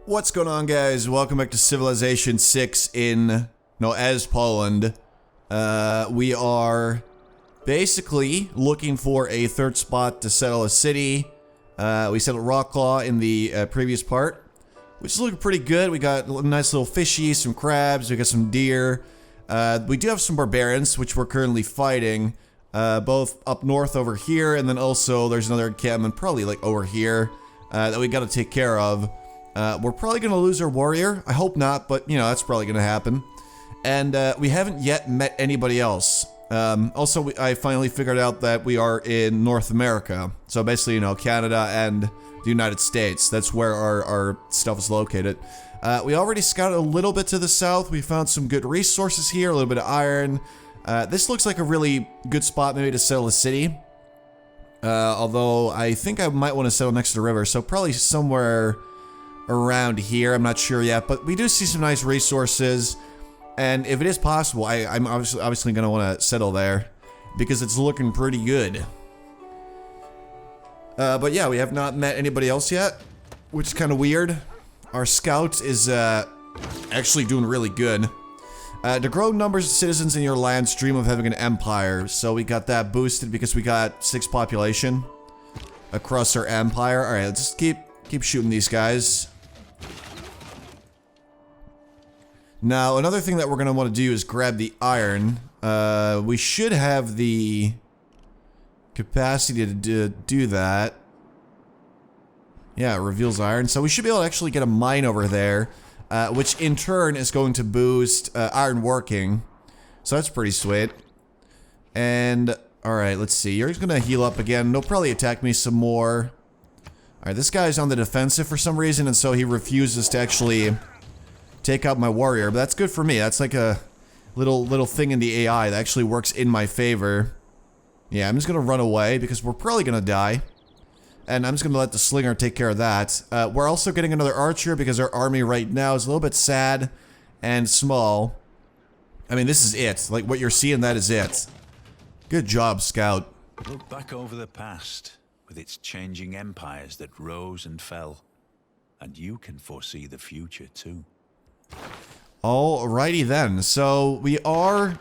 What's going on, guys? Welcome back to Civilization 6 as Poland. We are basically looking for a third spot to settle a city. We settled Rocklaw in the previous part, which is looking pretty good. We got a nice little fishies, some crabs, we got some deer. We do have some barbarians, which we're currently fighting, both up north over here, and then also there's another encampment probably like over here that we got to take care of. We're probably going to lose our warrior. I hope not, but, you know, that's probably going to happen. And we haven't yet met anybody else. Also, I finally figured out that we are in North America. So basically, you know, Canada and the United States. That's where our stuff is located. We already scouted a little bit to the south. We found some good resources here, a little bit of iron. This looks like a really good spot maybe to settle a city. Although, I think I might want to settle next to the river. So probably somewhere around here, I'm not sure yet, but we do see some nice resources, and if it is possible, I'm obviously going to want to settle there, because it's looking pretty good. But yeah, we have not met anybody else yet, which is kind of weird. Our scout is actually doing really good. To grow numbers of citizens in your lands, dream of having an empire, so we got that boosted because we got 6 population across our empire. Alright, let's just keep shooting these guys. Now, another thing that we're going to want to do is grab the iron. We should have the capacity to do that. Yeah, it reveals iron. So we should be able to actually get a mine over there, which in turn is going to boost iron working. So that's pretty sweet. And, alright, let's see. You're going to heal up again. They'll probably attack me some more. Alright, this guy's on the defensive for some reason, and so he refuses to actually take out my warrior, but that's good for me. That's like a little thing in the AI that actually works in my favor. Yeah, I'm just gonna run away because we're probably gonna die. And I'm just gonna let the slinger take care of that. We're also getting another archer because our army right now is a little bit sad and small. I mean, this is it. Like, what you're seeing, that is it. Good job, Scout. Look back over the past, with its changing empires that rose and fell. And you can foresee the future, too. Alrighty then, so we are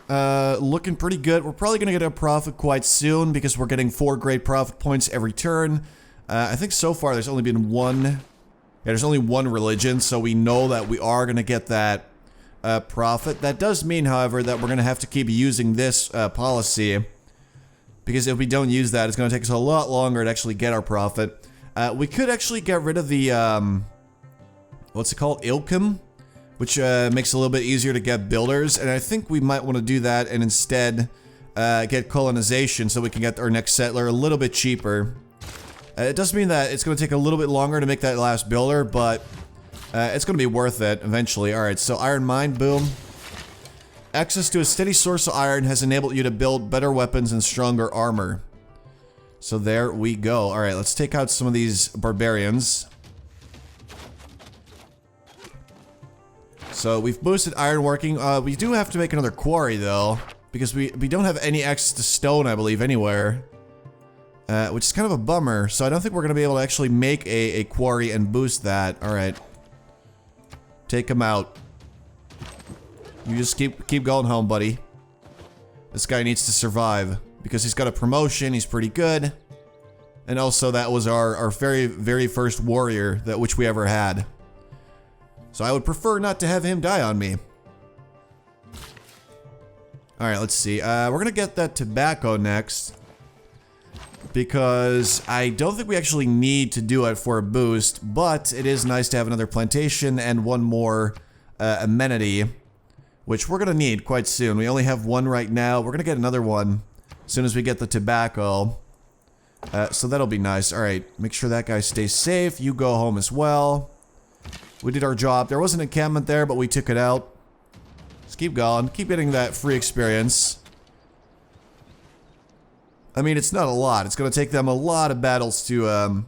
looking pretty good. We're probably going to get a profit quite soon because we're getting 4 great profit points every turn. I think so far there's only been one. Yeah, there's only one religion, so we know that we are going to get that profit. That does mean, however, that we're going to have to keep using this policy, because if we don't use that, it's going to take us a lot longer to actually get our profit. We could actually get rid of the, what's it called? Ilkum? Which makes it a little bit easier to get builders, and I think we might want to do that and instead get colonization so we can get our next settler a little bit cheaper. It does mean that it's going to take a little bit longer to make that last builder, but it's going to be worth it eventually. Alright, so iron mine, boom. Access to a steady source of iron has enabled you to build better weapons and stronger armor. So there we go. Alright, let's take out some of these barbarians. So we've boosted iron working. We do have to make another quarry though, because we don't have any access to stone, I believe, anywhere. Which is kind of a bummer, so I don't think we're going to be able to actually make a quarry and boost that. Alright. Take him out. You just keep going home, buddy. This guy needs to survive, because he's got a promotion, he's pretty good. And also that was our very, very first warrior which we ever had. So I would prefer not to have him die on me. Alright, let's see. We're gonna get that tobacco next, because I don't think we actually need to do it for a boost, but it is nice to have another plantation and one more amenity, which we're gonna need quite soon. We only have one right now. We're gonna get another one as soon as we get the tobacco. So that'll be nice. Alright, make sure that guy stays safe. You go home as well. We did our job. There was an encampment there, but we took it out. Just keep going. Keep getting that free experience. I mean, it's not a lot. It's going to take them a lot of battles to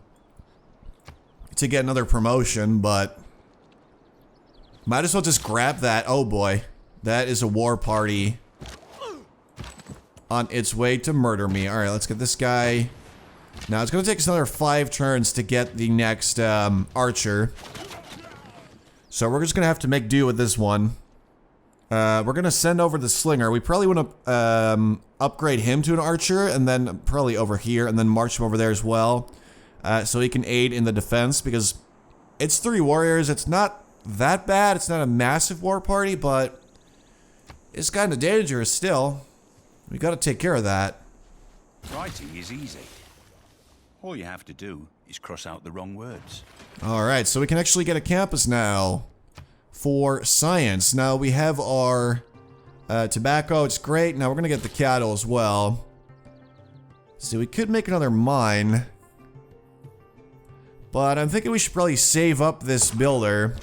get another promotion, but might as well just grab that. Oh boy. That is a war party on its way to murder me. Alright, let's get this guy. Now, it's going to take us another 5 turns to get the next archer. So we're just gonna have to make do with this one. We're gonna send over the slinger. We probably want to upgrade him to an archer, and then probably over here, and then march him over there as well, so he can aid in the defense. Because it's 3 warriors. It's not that bad. It's not a massive war party, but it's kind of dangerous still. We got to take care of that. Writing is easy. All you have to do is cross out the wrong words. All right, so we can actually get a campus now for science. Now we have our tobacco. It's great. Now we're gonna get the cattle as well. So we could make another mine, but I'm thinking we should probably save up this builder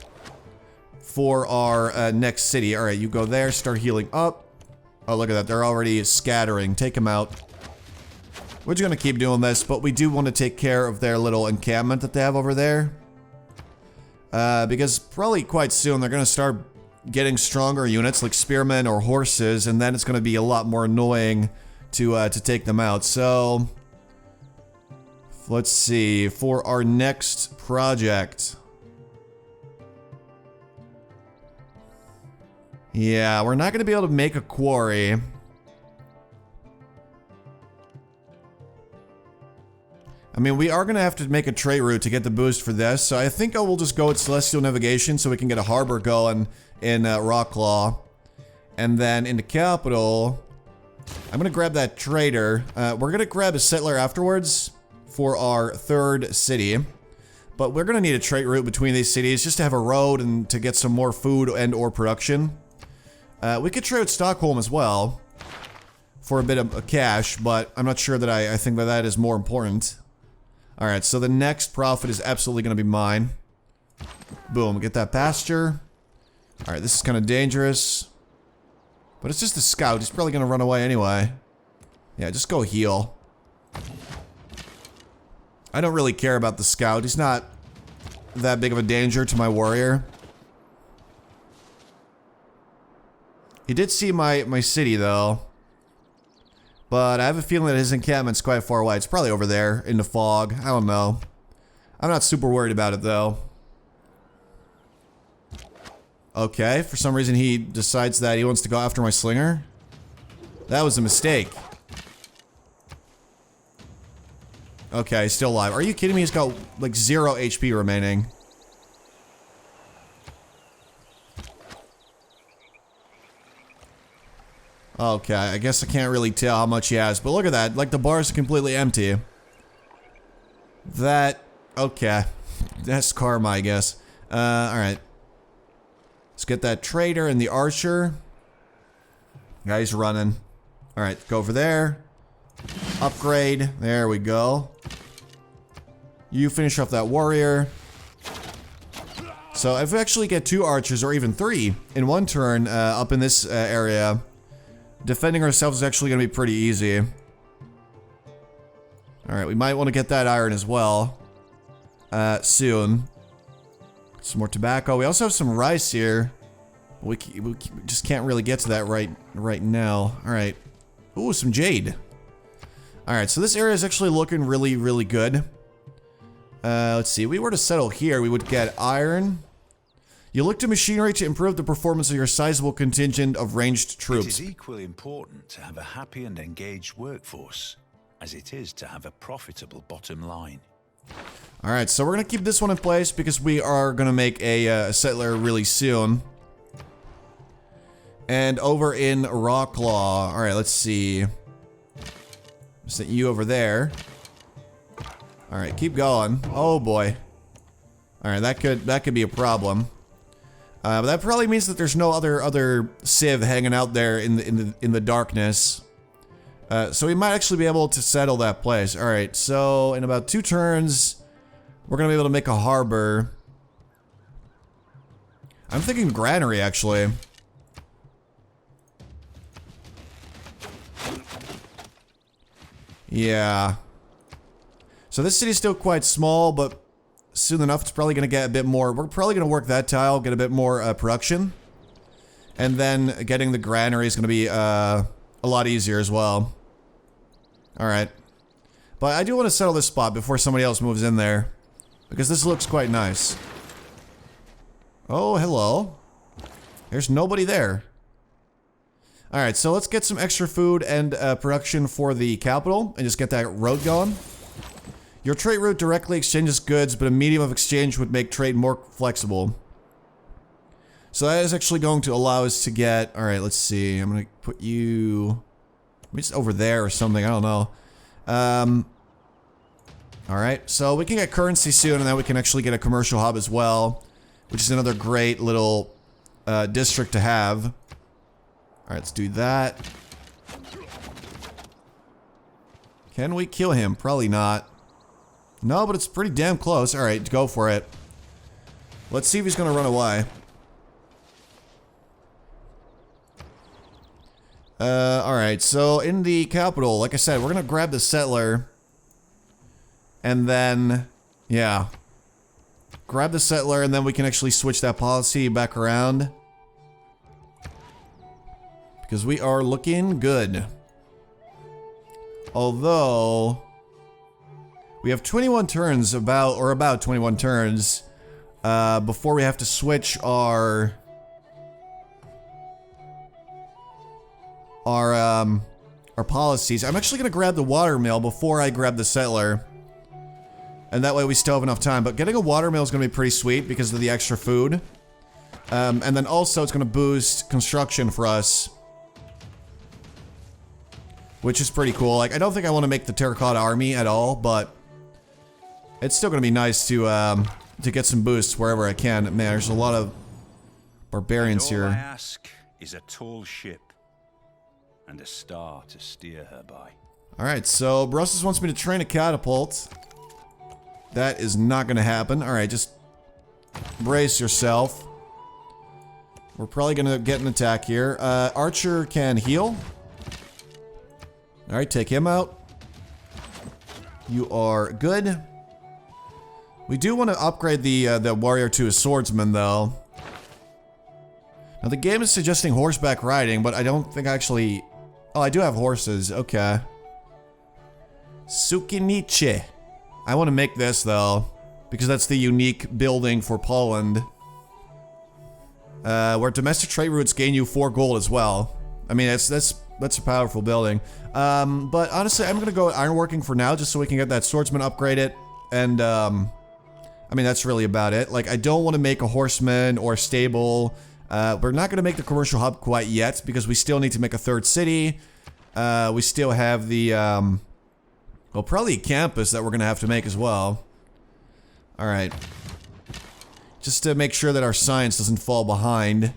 for our next city. All right, you go there, start healing up. Oh, look at that. They're already scattering. Take them out. We're just gonna keep doing this, but we do want to take care of their little encampment that they have over there. Because probably quite soon they're gonna start getting stronger units like spearmen or horses, and then it's gonna be a lot more annoying to take them out. So let's see, for our next project. Yeah, we're not gonna be able to make a quarry. I mean, we are going to have to make a trade route to get the boost for this, so I think I will just go with Celestial Navigation so we can get a harbor going in Rocklaw. And then in the capital, I'm going to grab that trader. We're going to grab a settler afterwards for our 3rd city. But we're going to need a trade route between these cities just to have a road and to get some more food and or production. We could trade with Stockholm as well for a bit of cash, but I'm not sure that I think that that is more important. Alright, so the next profit is absolutely going to be mine. Boom, get that pasture. Alright, this is kind of dangerous. But it's just a scout. He's probably going to run away anyway. Yeah, just go heal. I don't really care about the scout. He's not that big of a danger to my warrior. He did see my city, though. But I have a feeling that his encampment's quite far away. It's probably over there in the fog. I don't know. I'm not super worried about it, though. Okay, for some reason he decides that he wants to go after my slinger. That was a mistake. Okay, he's still alive. Are you kidding me? He's got like 0 HP remaining. Okay, I guess I can't really tell how much he has, but look at that. Like, the bars are completely empty. That... okay. That's karma, I guess. Alright. Let's get that trader and the archer. Guy's running. Alright, go over there. Upgrade. There we go. You finish off that warrior. So, if we actually get 2 archers, or even 3, in one turn, up in this area... defending ourselves is actually going to be pretty easy. Alright, we might want to get that iron as well. Soon. Some more tobacco. We also have some rice here. We just can't really get to that right now. Alright. Ooh, some jade. Alright, so this area is actually looking really, really good. Let's see. If we were to settle here, we would get iron. You look to machinery to improve the performance of your sizable contingent of ranged troops. It is equally important to have a happy and engaged workforce, as it is to have a profitable bottom line. Alright, so we're going to keep this one in place because we are going to make a settler really soon. And over in Rocklaw, alright, let's see. Set you over there. Alright, keep going. Oh boy. Alright, that could be a problem. But that probably means that there's no other civ hanging out there in the darkness. So we might actually be able to settle that place. All right, so in about 2 turns, we're gonna be able to make a harbor. I'm thinking granary actually. Yeah. So this city's still quite small, but soon enough, it's probably going to get a bit more. We're probably going to work that tile, get a bit more production. And then getting the granary is going to be a lot easier as well. Alright. But I do want to settle this spot before somebody else moves in there. Because this looks quite nice. Oh, hello. There's nobody there. Alright, so let's get some extra food and production for the capital and just get that road going. Your trade route directly exchanges goods, but a medium of exchange would make trade more flexible. So that is actually going to allow us to get... Alright, let's see. I'm going to put you... Maybe just over there or something. I don't know. Alright, so we can get currency soon, and then we can actually get a commercial hub as well. Which is another great little district to have. Alright, let's do that. Can we kill him? Probably not. No, but it's pretty damn close. Alright, go for it. Let's see if he's gonna run away. Alright, so in the capital, like I said, we're gonna grab the settler. And then, yeah. Grab the settler, and then we can actually switch that policy back around. Because we are looking good. Although... we have 21 turns, about 21 turns, before we have to switch our policies. I'm actually gonna grab the watermill before I grab the settler. And that way we still have enough time. But getting a watermill is gonna be pretty sweet because of the extra food. And then also it's gonna boost construction for us. Which is pretty cool. Like, I don't think I want to make the terracotta army at all, but it's still gonna be nice to get some boosts wherever I can. Man, there's a lot of barbarians here. All I ask is a tall ship and a star to steer her by. Alright, so Brussels wants me to train a catapult. That is not gonna happen. Alright, just brace yourself. We're probably gonna get an attack here. Archer can heal. Alright, take him out. You are good. We do want to upgrade the warrior to a swordsman, though. Now, the game is suggesting horseback riding, but I don't think actually... Oh, I do have horses. Okay. Sukiniche. I want to make this, though, because that's the unique building for Poland. Where domestic trade routes gain you 4 gold as well. I mean, that's a powerful building. But honestly, I'm gonna go with ironworking for now, just so we can get that swordsman upgraded. And, I mean, that's really about it. Like, I don't want to make a horseman or a stable. We're not gonna make the commercial hub quite yet, because we still need to make a 3rd city. We still have the, well, probably a campus that we're gonna have to make as well. Alright. Just to make sure that our science doesn't fall behind.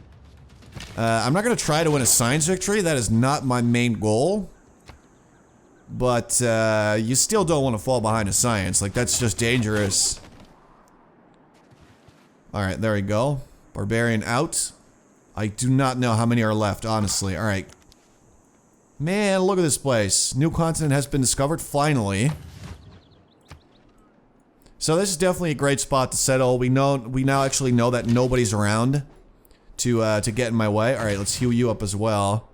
I'm not gonna try to win a science victory, that is not my main goal. But, you still don't want to fall behind a science, like, that's just dangerous. Alright, there we go. Barbarian out. I do not know how many are left, honestly. Alright. Man, look at this place. New continent has been discovered, finally. So this is definitely a great spot to settle. We now actually know that nobody's around to get in my way. Alright, let's heal you up as well.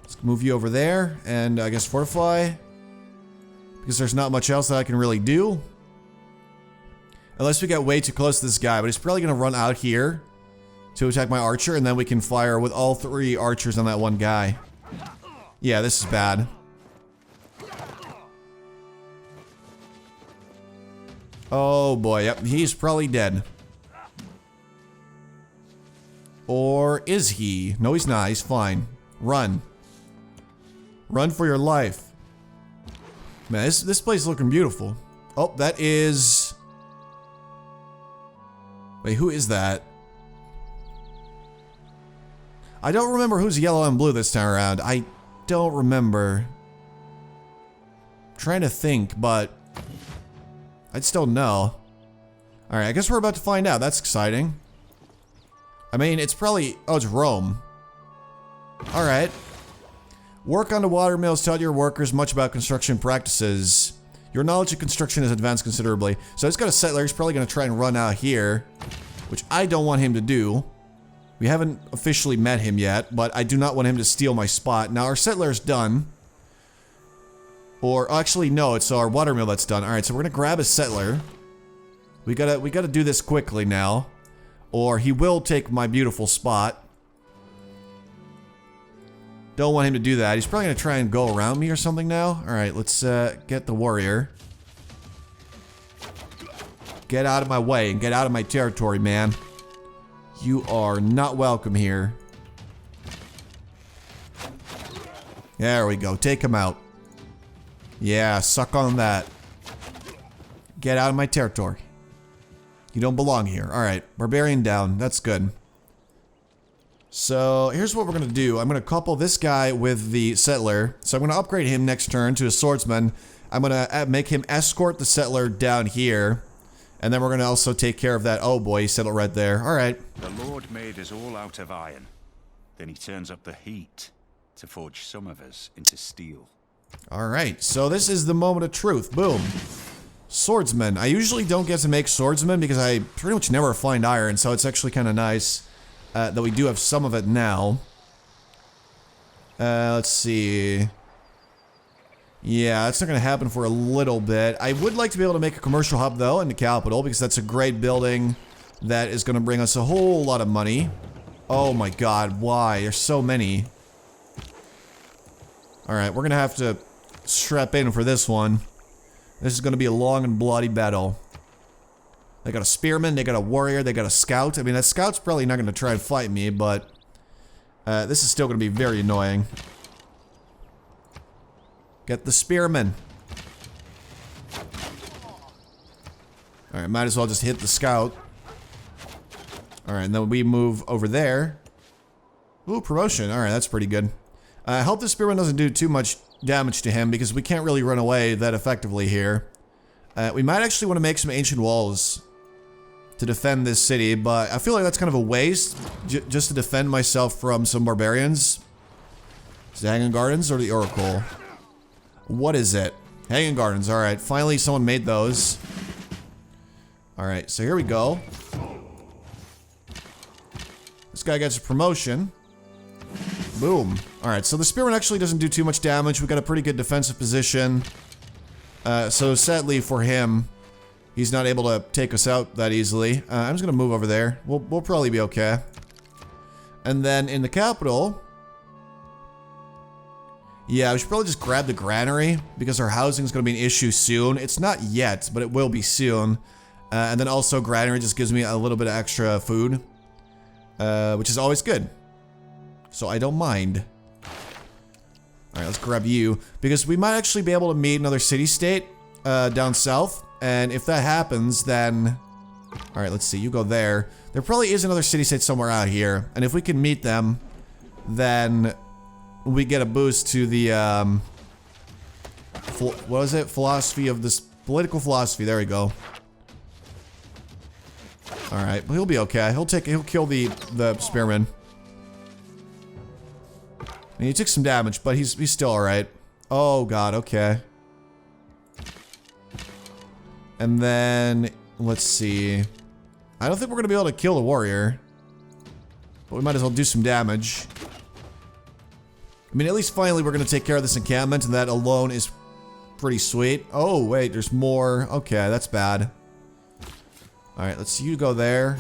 Let's move you over there, and I guess fortify. Because there's not much else that I can really do. Unless we get way too close to this guy, but he's probably gonna run out here to attack my archer, and then we can fire with all 3 archers on that one guy. Yeah, this is bad. Oh boy, yep, he's probably dead. Or is he? No, he's not, he's fine. Run. Run for your life. Man, this place is looking beautiful. Oh, that is... Wait, who is that? I don't remember who's yellow and blue this time around. I don't remember. I'm trying to think, but... I'd still know. Alright, I guess we're about to find out. That's exciting. I mean, it's probably... Oh, it's Rome. Alright. Work on the watermills. Tell your workers much about construction practices. Your knowledge of construction has advanced considerably. So he's got a settler. He's probably going to try and run out here. Which I don't want him to do. We haven't officially met him yet, but I do not want him to steal my spot. Now, our settler's done. Or, actually, no, it's our watermill that's done. Alright, so we're gonna grab a settler. We gotta do this quickly now. or he will take my beautiful spot. Don't want him to do that. He's probably going to try and go around me or something now. Alright, let's get the warrior. Get out of my way and get out of my territory, man. You are not welcome here. There we go. Take him out. Yeah, suck on that. Get out of my territory. You don't belong here. Alright, barbarian down. That's good. So, here's what we're going to do. I'm going to couple this guy with the settler. So I'm going to upgrade him next turn to a swordsman. I'm going to make him escort the settler down here. And then we're going to also take care of that. Oh boy, he settled right there. Alright. The Lord made us all out of iron. Then he turns up the heat to forge some of us into steel. Alright, so this is the moment of truth. Boom. Swordsman. I usually don't get to make swordsmen because I pretty much never find iron, so it's actually kind of nice that we do have some of it now. Let's see. Yeah, that's not going to happen for a little bit. I would like to be able to make a commercial hub, though, in the capital, because that's a great building that is going to bring us a whole lot of money. Oh my god, why? There's so many. Alright, we're going to have to strap in for this one. This is going to be a long and bloody battle. They got a spearman, they got a warrior, they got a scout. I mean, that scout's probably not going to try and fight me, but this is still going to be very annoying. Get the spearman. Alright, might as well just hit the scout. Alright, and then we move over there. Ooh, promotion. Alright, that's pretty good. I hope the spearman doesn't do too much damage to him, because we can't really run away that effectively here. We might actually want to make some ancient walls to defend this city, but I feel like that's kind of a waste, just to defend myself from some barbarians. Is it Hanging Gardens or the Oracle? What is it? Hanging Gardens, alright. Finally someone made those. Alright, so here we go. This guy gets a promotion. Boom. Alright, so the spearman actually doesn't do too much damage. We got a pretty good defensive position. So sadly for him, he's not able to take us out that easily. I'm just gonna move over there. We'll probably be okay. And then in the capital... Yeah, we should probably just grab the granary, because our housing is going to be an issue soon. It's not yet, but it will be soon. And then also granary just gives me a little bit of extra food, which is always good. So I don't mind. Alright, let's grab you, because we might actually be able to meet another city-state down south. And if that happens, then... Alright, let's see, you go there. There probably is another city-state somewhere out here. And if we can meet them, then... we get a boost to the, what was it? Philosophy of this, political philosophy, there we go. Alright, he'll be okay. He'll kill the spearman. And he took some damage, but he's still alright. Oh god, okay. And then, let's see. I don't think we're gonna be able to kill the warrior. But we might as well do some damage. I mean, at least finally we're going to take care of this encampment, and that alone is pretty sweet. Oh, wait, there's more. Okay, that's bad. Alright, let's see you go there.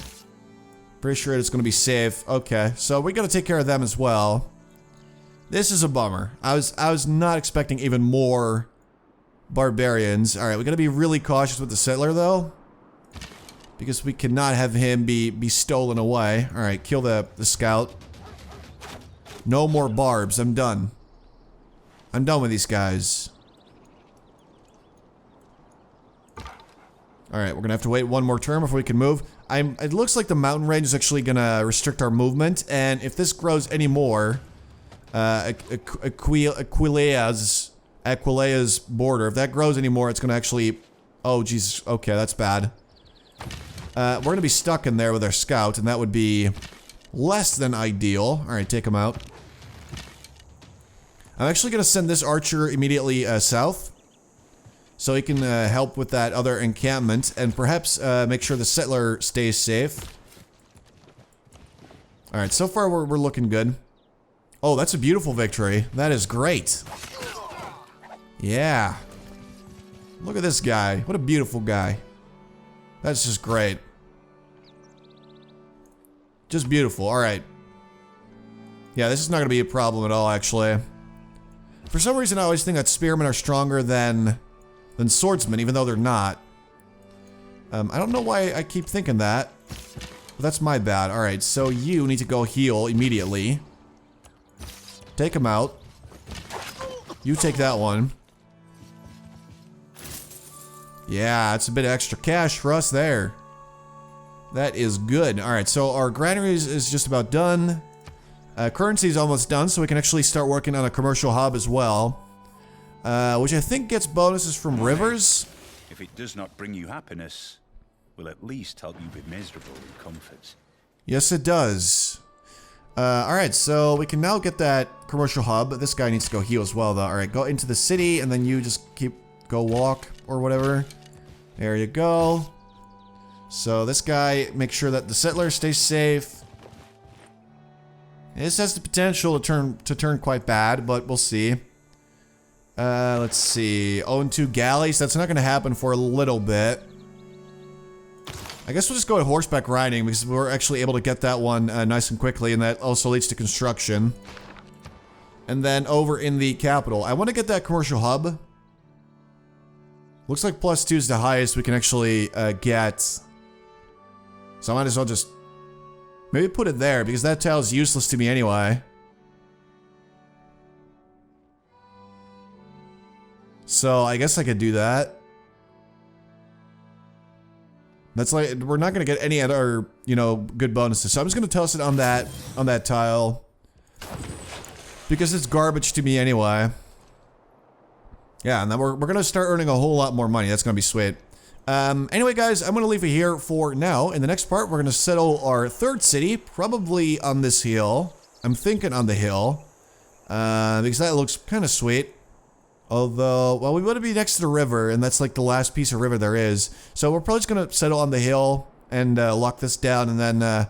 Pretty sure it's going to be safe. Okay, so we got to take care of them as well. This is a bummer. I was not expecting even more barbarians. Alright, we got to be really cautious with the settler, though. Because we cannot have him be stolen away. Alright, kill the scout. No more barbs. I'm done. I'm done with these guys. Alright, we're gonna have to wait one more turn before we can move. It looks like the mountain range is actually gonna restrict our movement, and if this grows any more, Aquilea's border, if that grows anymore, it's gonna actually... Oh, Jesus. Okay, that's bad. We're gonna be stuck in there with our scout, and that would be less than ideal. Alright, take him out. I'm actually gonna send this archer immediately south, so he can help with that other encampment, and perhaps make sure the settler stays safe. Alright, so far we're looking good. Oh, that's a beautiful victory. That is great. Yeah. Look at this guy. What a beautiful guy. That's just great. Just beautiful. All right. Yeah, this is not going to be a problem at all, actually. For some reason, I always think that spearmen are stronger than swordsmen, even though they're not. I don't know why I keep thinking that. But that's my bad. All right, so you need to go heal immediately. Take him out. You take that one. Yeah, it's a bit of extra cash for us there. That is good. All right, so our granaries is just about done. Currency is almost done, so we can actually start working on a commercial hub as well. Which I think gets bonuses from rivers. If it does not bring you happiness, will at least help you be miserable in comfort. Yes, it does. Alright, so we can now get that commercial hub. This guy needs to go heal as well, though. Alright, go into the city, and then you just go walk, or whatever. There you go. So this guy, make sure that the settler stays safe. This has the potential to turn quite bad, but we'll see. Let's see. Own 2 galleys. That's not going to happen for a little bit. I guess we'll just go with horseback riding because we're actually able to get that one nice and quickly, and that also leads to construction. And then over in the capital, I want to get that commercial hub. Looks like +2 is the highest we can actually get. So I might as well just maybe put it there because that tile is useless to me anyway. So I guess I could do that. That's like, we're not going to get any other, you know, good bonuses. So I'm just going to toss it on that tile. Because it's garbage to me anyway. Yeah, and then we're going to start earning a whole lot more money. That's going to be sweet. Anyway, guys, I'm going to leave it here for now. In the next part, we're going to settle our 3rd city, probably on this hill. I'm thinking on the hill. Because that looks kind of sweet. Although, well, we want to be next to the river, and that's like the last piece of river there is. So we're probably just going to settle on the hill and lock this down, and then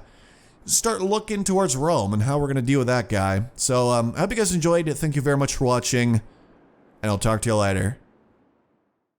start looking towards Rome and how we're going to deal with that guy. So I hope you guys enjoyed it. Thank you very much for watching, and I'll talk to you later.